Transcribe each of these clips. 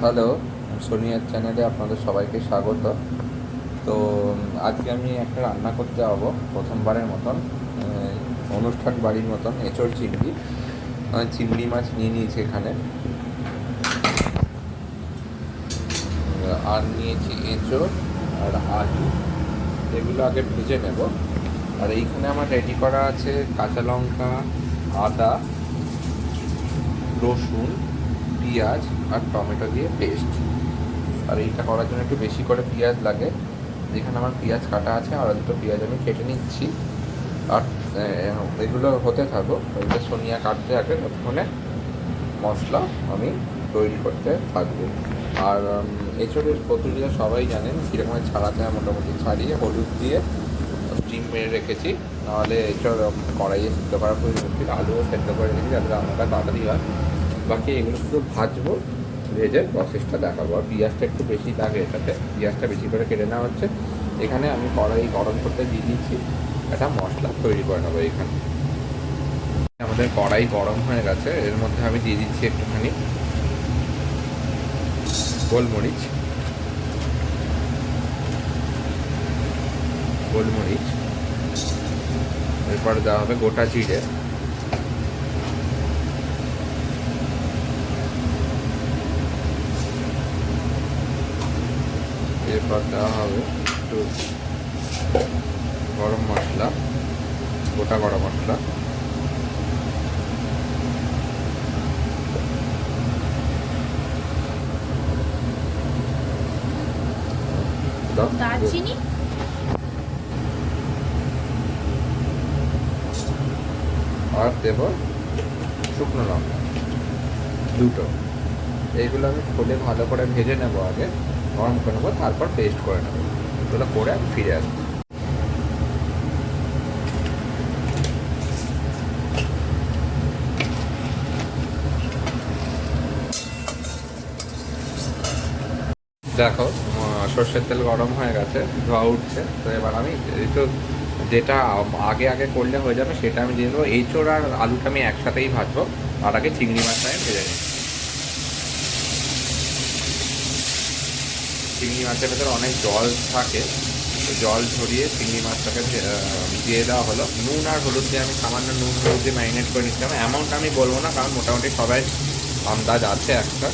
Hello, সোনিয়ার চ্যানেলে আপনাদের সবাইকে স্বাগত। তো আজকে আমি একটা রান্না করতে যাবো প্রথমবারের মতন, অনুষ্ঠান বাড়ির মতন এঁচোড় চিংড়ি। চিংড়ি মাছ নিয়ে নিয়েছি এখানে, আর নিয়েছি এঁচোড় আর আলু। এগুলো আগে ভেজে নেব। আর এইখানে আমার রেডি করা আছে কাঁচা লঙ্কা, আদা, রসুন, পেঁয়াজ আর টমেটো দিয়ে পেস্ট। আর এইটা করার জন্য একটু বেশি করে পেঁয়াজ লাগে। যেখানে আমার পেঁয়াজ কাটা আছে আর দুটো পেঁয়াজ আমি কেটে নিচ্ছি। আর এগুলো হতে থাকো, ওইটা সোনিয়া কাটতে থাকে, ততক্ষণে মশলা আমি তৈরি করতে থাকবো। আর এঁচোড়ের পদ্ধতিটা সবাই জানেন কীরকম ছাড়াতে হয়। মোটামুটি ছাড়িয়ে হলুদ দিয়ে স্টিম মেরে রেখেছি, নাহলে এঁচোড় কড়াইয়ে সেদ্ধ করা খুবই মুশকিল। আলুও সেদ্ধ করে রেখেছি যাতে রান্নাটা তাড়াতাড়ি হয়। বাকি এগুলো শুধু ভাজবো, ভেজে প্রসেসটা দেখাবো। আর পেঁয়াজটা একটু বেশি লাগে এটাতে, পেঁয়াজটা বেশি করে কেটে নেওয়া হচ্ছে। এখানে আমি কড়াই গরম করতে দিয়ে দিচ্ছি, একটা মশলা তৈরি করে নেবো। এখানে আমাদের কড়াই গরম হয়ে গেছে, এর মধ্যে আমি দিয়ে দিচ্ছি একটুখানি গোলমরিচ। গোলমরিচ এরপর দেওয়া হবে গোটা জিরে, এরপর দেওয়া হবে একটু গরম মশলা, গোটা গরম মশলা, দারচিনি, আর দেব শুকনো লঙ্কা দুটো। এইগুলো আমি খুলে ভালো করে ভেজে নেবো, আগে গরম করে নেবো, তারপর পেস্ট করে নেবো। এগুলো করে আমি ফিরে আসবো। দেখো, সর্ষের তেল গরম হয়ে গেছে, ধোয়া উঠছে। তো এবার আমি এই তো যেটা আগে আগে করলে হয়ে যাবে সেটা আমি দিয়ে দেবো। এঁচোড় আর আলুটা আমি একসাথেই ভাজবো, আর আগে চিংড়ি মাছটা আমি ভেজে নিই। চিংড়ি মাছের ভেতরে অনেক জল থাকে, তো জল ঝরিয়ে চিংড়ি মাছটাকে দিয়ে দেওয়া হলো। নুন আর হলুদ দিয়ে আমি সামান্য নুন হলুদ দিয়ে ম্যারিনেট করে নিচ্ছিলাম। অ্যামাউন্ট আমি বলবো না, কারণ মোটামুটি সবাই আন্দাজ আছে একটা।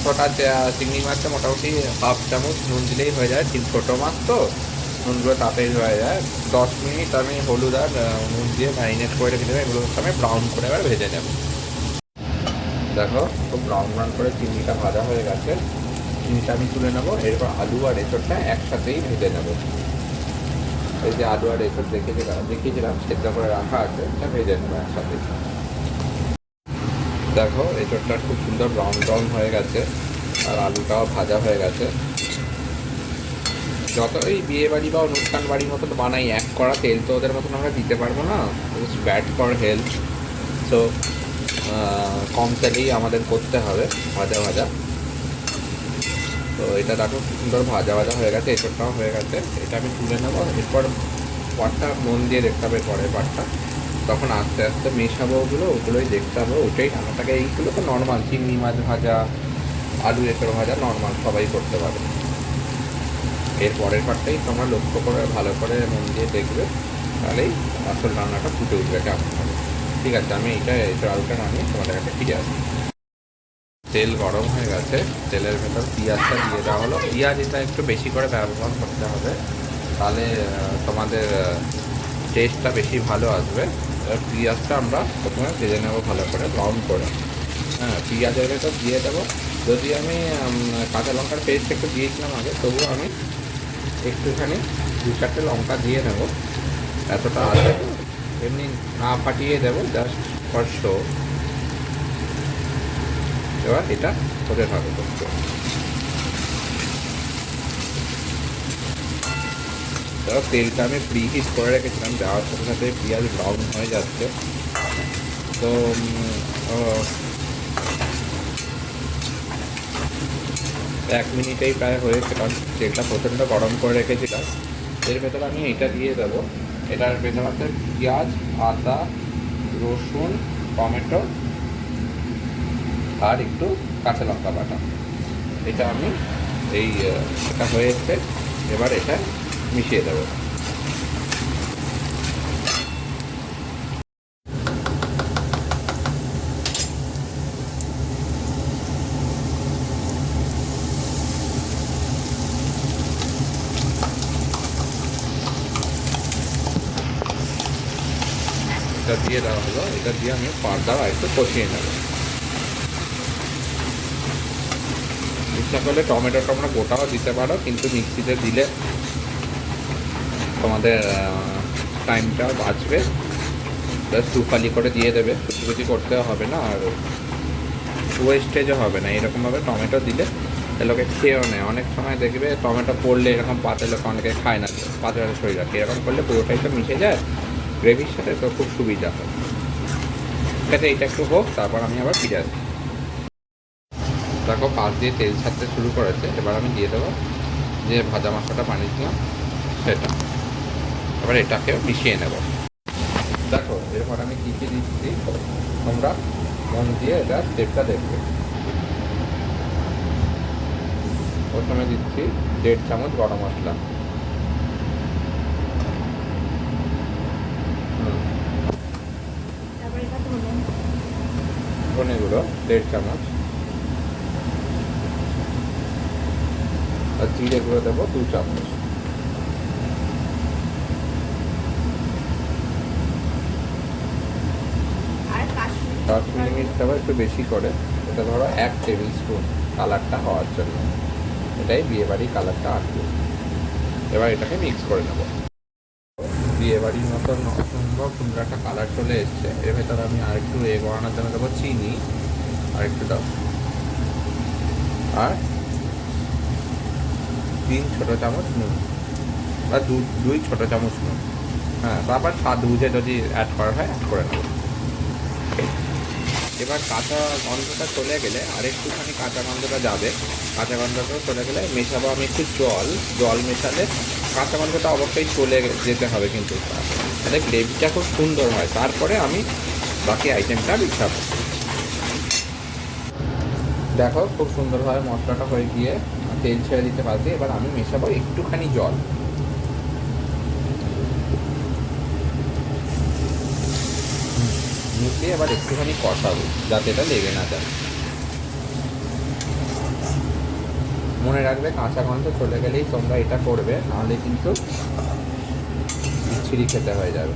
ছোটা চিংড়ি মাছটা মোটামুটি হাফ চামচ নুন দিলেই হয়ে যায়, ঠিক ছোটো মাছ তো নুনগুলো তাতেই হয়ে যায়। 10 মিনিট আমি হলুদ আর নুন দিয়ে ম্যারিনেট করে রেখে দেবো। এগুলো আমি ব্রাউন করে এবার ভেজে নেব। দেখো, খুব ব্রাউন ব্রাউন করে চিংড়িটা ভাজা হয়ে গেছে। চিংড়িটা আমি তুলে নেবো, এরপর আলু আর এঁচোড়টা একসাথেই ভেজে নেবো। এই যে আলু আর এঁচোড় দেখিয়েছিলাম সেদ্ধ করে রাখা আছে, এটা ভেজে নেবো একসাথে। দেখো, এঁচোড়টা খুব সুন্দর ব্রাউন ব্রাউন হয়ে গেছে, আর আলুটাও ভাজা হয়ে গেছে। যতই বিয়ে বাড়ি বা অনুষ্ঠান বাড়ির মতন বানাই, এক কড়া তেল তো ওদের মতন আমরা দিতে পারবো না, ব্যাড ফর হেলথ। সো কম তেলেই আমাদের করতে হবে ভাজা ভাজা। তো এটা দেখো খুব সুন্দর ভাজা ভাজা হয়ে গেছে, এঁচোড়টাও হয়ে গেছে। এটা আমি তুলে নেবো। এরপর পাটটা মন দিয়ে দেখতে হবে, পরের পাটটা তখন আস্তে আস্তে মেশাবো। ওগুলোই দেখতে হবে। ওটাই রান্নাটাকে, এইগুলো তো নর্মাল চিংড়ি মাছ ভাজা, আলু এঁচোড় ভাজা নর্মাল সবাই করতে পারে। এর পরের পার্টটাই তোমরা লক্ষ্য করে ভালো করে মন দিয়ে দেখবে, তাহলেই আসল রান্নাটা ফুটে উঠবে কেমন হবে। ঠিক আছে, আমি এইটা এঁচোড় আলুটা নামিয়ে তোমাদের কাছে ফিরে আসবো। তেল গরম হয়ে গেছে, তেলের ভেতর পেঁয়াজটা দিয়ে দেওয়া হলো। পেঁয়াজ এটা একটু বেশি করে ব্যবহার করতে হবে, তাহলে তোমাদের টেস্টটা বেশি ভালো আসবে। এবার পেঁয়াজটা আমরা প্রথমে ভেজে নেবো ভালো করে ব্রাউন করে। হ্যাঁ, পেঁয়াজের ভেতর দিয়ে দেবো। যদি আমি কাঁচা লঙ্কার পেস্ট একটু দিয়েছিলাম আগে, তবুও আমি একটুখানি 2-4টে লঙ্কা দিয়ে নেবো। এতটা আছে, এমনি না ফাটিয়ে দেবো, জাস্ট ফর শো। এবার এটা হতে থাকবে করতে। এবার তেলটা আমি প্রি হিট করে রেখেছিলাম, দেওয়ার সাথে সাথে পেঁয়াজ ব্রাউন হয়ে যাচ্ছে। তো 1 মিনিটেই প্রায় হয়েছে, কারণ তেলটা প্রচণ্ড গরম করে রেখেছিলাম। এর ভেতরে আমি এটা দিয়ে দেবো। এটার ভেতর আছে পেঁয়াজ, আদা, রসুন, টমেটো আর একটু কাঁচা লঙ্কা বাটা। এটা আমি এটা হয়ে এসছে, এবার এটা মিশিয়ে দেবো। এটা দিয়ে দেওয়া হলো, এটা দিয়ে আমি ফার্দার আর একটু কষিয়ে নেব। ইচ্ছা করলে টমেটো তোমরা গোটাও দিতে পারো, কিন্তু মিক্সিতে দিলে তোমাদের টাইমটাও বাঁচবে। জাস্ট দুফালি করে দিয়ে দেবে, কুচি কুচি করতেও হবে না, আর ওয়েস্টেজও হবে না। এরকমভাবে টমেটো দিলে লোকে খেয়েও নেয়। অনেক সময় দেখবে টমেটো পড়লে এরকম পাতে লোক অনেকে খায় না, পাতে পাতে শরীর রাখে। এরকম করলে পুরোটাই তো মিশে যায় গ্রেভির সাথে, তো খুব সুবিধা হয়। ঠিক আছে, এইটা একটু হোক, তারপর আমি আবার ফিরে আসি। দেখো পাশ দিয়ে তেল ছাড়তে শুরু করেছে, এবার আমি দিয়ে দেবো যে ভাজা মশলাটা বানিয়েছিলাম সেটা। এবার এটাকেও মিশিয়ে নেব। দেখো এরপর আমি কী কী দিচ্ছি তোমরা মন দিয়ে এটা স্টেপটা দেখবে। প্রথমে দিচ্ছি 1.5 চামচ গরম মশলা, ধনে গুঁড়ো 1.5 চামচ, আর জিরে গুঁড়ো দেবো 2 চামচ। কাশ্মীরি মির্চ দেবো একটু বেশি করে, এটা ধরো 1 টেবিল স্পুন কালারটা হওয়ার জন্য, এটাই বিয়েবাড়ির কালারটা আসবে। এবার এটাকে মিক্স করে নেব। বিয়েবাড়ির মতন অসম্ভব সুন্দর একটা কালার চলে এসছে। এর ভেতরে আমি আরেকটু বানানোর জন্য দেবো চিনি, আরেকটু দাও, আর 3 ছোটো চামচ নুন, বা 2 ছোটো চামচ নুন। হ্যাঁ, তারপর স্বাদ বুঝে যদি অ্যাড করা হয় অ্যাড করে নেব। এবার কাঁচা গন্ধটা চলে গেলে, আরেকটুখানি কাঁচা গন্ধটা যাবে, কাঁচা গন্ধটা চলে গেলে মেশাবো আমি একটু জল মেশালে কাঁচা গন্ধটা অবশ্যই চলে যেতে হবে, কিন্তু তাহলে গ্রেভিটা খুব সুন্দর হয়। তারপরে আমি বাকি আইটেমটা মিশাবো। দেখো খুব সুন্দরভাবে মশলাটা হয়ে গিয়ে তেল ছেড়ে দিতে পারবে। এবার আমি মেশাবো একটুখানি জল। মিশিয়ে এবার একটুখানি কষাবো যাতে এটা লেগে না যায়। মনে রাখবে কাঁচা গন্ধ চলে গেলেই তোমরা এটা করবে, নাহলে কিন্তু বিচ্ছিরি খেতে হয়ে যাবে।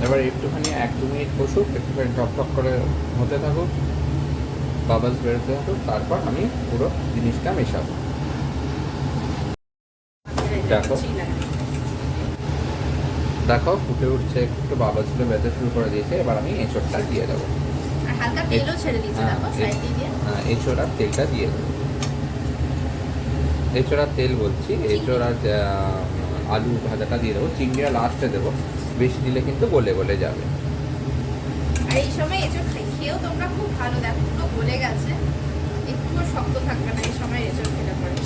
এবার একটুখানি 1-2 মিনিট কষুক, একটুখানি টক করে হতে থাকুক, বাবলস বেরোতে থাকুক, তারপর আমি পুরো জিনিসটা মেশাবো। দেখো দেখো ফুটে উঠছে, একটু বাবলসগুলো বেরোতে শুরু করে দিয়েছে। এবার আমি এঁচোড়টা দিয়ে দেবো। এঁচোড়ার তেলটা দিয়ে দেবো। এঁচোড়ার তেল বলছি, এঁচোড়ার আলু ভাজাটা দিয়ে দেবো। চিংড়িটা লাস্টে দেবো, বেশি দিলে কিন্তু গলে গলে যাবে। আর এই সময় এঁচোড় খেয়েও তোমরা খুব ভালো, দেখো পুরো গলে গেছে, একটুও শক্ত থাকবে না এই সময় এঁচোড় খেলে পরে।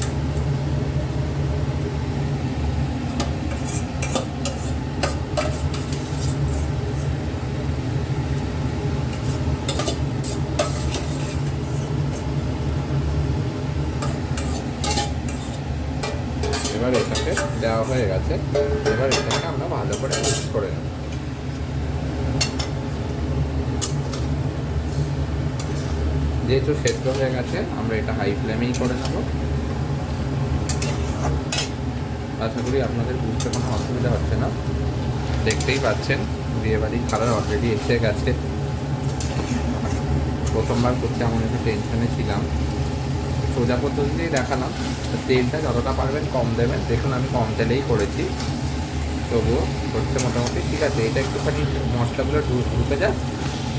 এবার এটাকে দেওয়া হয়ে গেছে, এবার এটাকে আমরা ভালো করে মিক্স করে নেব। যেহেতু সেদ্ধ হয়ে গেছে, আমরা এটা হাই ফ্লেমেই করে নেব। আশা করি আপনাদের বুঝতে কোনো অসুবিধা হচ্ছে না। দেখতেই পাচ্ছেন বিয়েবাড়ির কালার অলরেডি এসে গেছে। প্রথমবার করতে এমন একটু টেনশনে ছিলাম, সোজা পদ্ধতিতেই দেখালাম। তেলটা যতটা পারবেন কম দেবেন, দেখুন আমি কম তেলেই করেছি, তবুও করতে মোটামুটি ঠিক আছে। এটা একটুখানি মশলাগুলো ঢুকে যাক,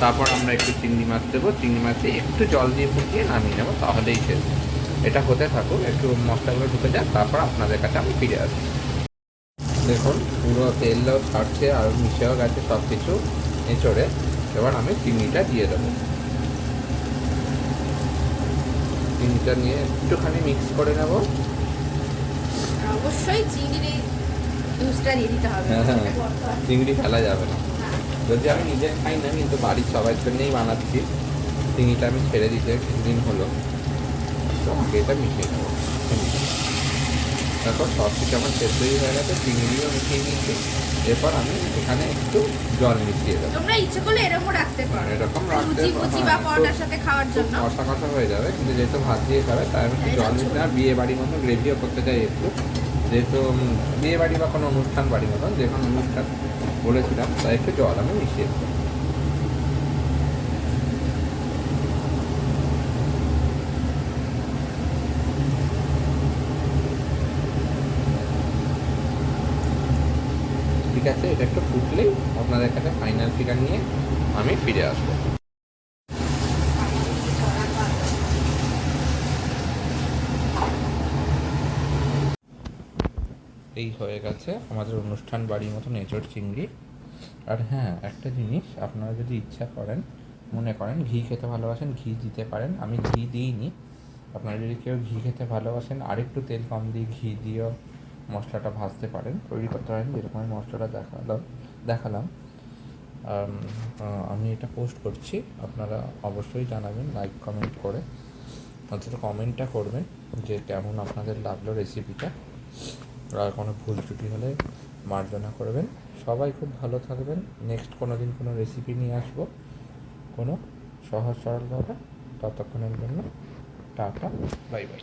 তারপর আমরা একটু চিংড়ি মাছ দেবো। চিংড়ি মাছ দিয়ে একটু জল দিয়ে ফুটিয়ে নামিয়ে নেবো, তাহলেই শেষ। এটা হতে থাকুক, একটু মশলাগুলো ঢুকে যাক, তারপর আপনাদের কাছে আমি ফিরে আসি। দেখুন পুরো তেলটাও ছাড়ছে আর মিশেও গেছে সব কিছু এঁচড়ে। এবার আমি চিংড়িটা দিয়ে দেবো। চিংড়িটা নিয়ে একটুখানি মিক্স করে নেব। অবশ্যই চিংড়ি জুসটা দিয়ে দিতে হবে। হ্যাঁ, চিংড়ি ফেলা যাবে না। যদি আমি নিজে খাই না, কিন্তু বাড়ির সবার জন্যই বানাচ্ছি, চিনিটা আমি ছেড়ে দিতে কিছুদিন হলো, তো আগে এটা মিশিয়ে নেবো। তারপর সব কিছু আমার সেদ্ধই হয়ে গেছে, চিংড়িও মিশিয়ে নিয়েছি। এরপর আমি এখানে একটু জল মিশিয়ে দেবো। তোমরা ইচ্ছে করলে এরকমও রাখতে পারো, এরকম রাখতে লুচি ফুচি বা পরোটার সাথে খাওয়ার জন্য। কষা কষা হয়ে যাবে, কিন্তু যেহেতু ভাত দিয়ে খাবে তাই আমি একটু জল মিশিয়ে না, বিয়ে বাড়ির মতো গ্রেভিও করতে চাই একটু, যেহেতু বিয়ে বাড়ি বা কোনো অনুষ্ঠান বাড়ির মতন যে কোনো অনুষ্ঠান বলেছিলাম, তাই একটু জল আমি মিশিয়ে দেবো। ঠিক আছে, এটা একটু ফুটলেই আপনাদের কাছে ফাইনাল ফিগার নিয়ে আমি ফিরে আসবো। এই হয়ে গেছে আমাদের অনুষ্ঠান বাড়ির মতন এঁচোড় চিংড়ি। আর হ্যাঁ, একটা জিনিস, আপনারা যদি ইচ্ছা করেন, মনে করেন ঘি খেতে ভালোবাসেন, ঘি দিতে পারেন। আমি ঘি দিইনি। আপনারা যদি কেউ ঘি খেতে ভালোবাসেন, আরেকটু তেল কম দিয়ে ঘি দিয়েও মশলাটা ভাজতে পারেন, তৈরি করতে পারেন, যেরকম আমি মশলাটা দেখালাম। আমি এটা পোস্ট করছি, আপনারা অবশ্যই জানাবেন লাইক কমেন্ট করে, অন্তত কমেন্টটা করবেন যে কেমন আপনাদের লাগলো রেসিপিটা। আর কোনো ভুল ত্রুটি হলে মার্জনা করবেন। সবাই খুব ভালো থাকবেন। নেক্সট কোনো দিন কোনো রেসিপি নিয়ে আসবো কোনো সহজ সরলভাবে। ততক্ষণের জন্য টাটা, বাই বাই।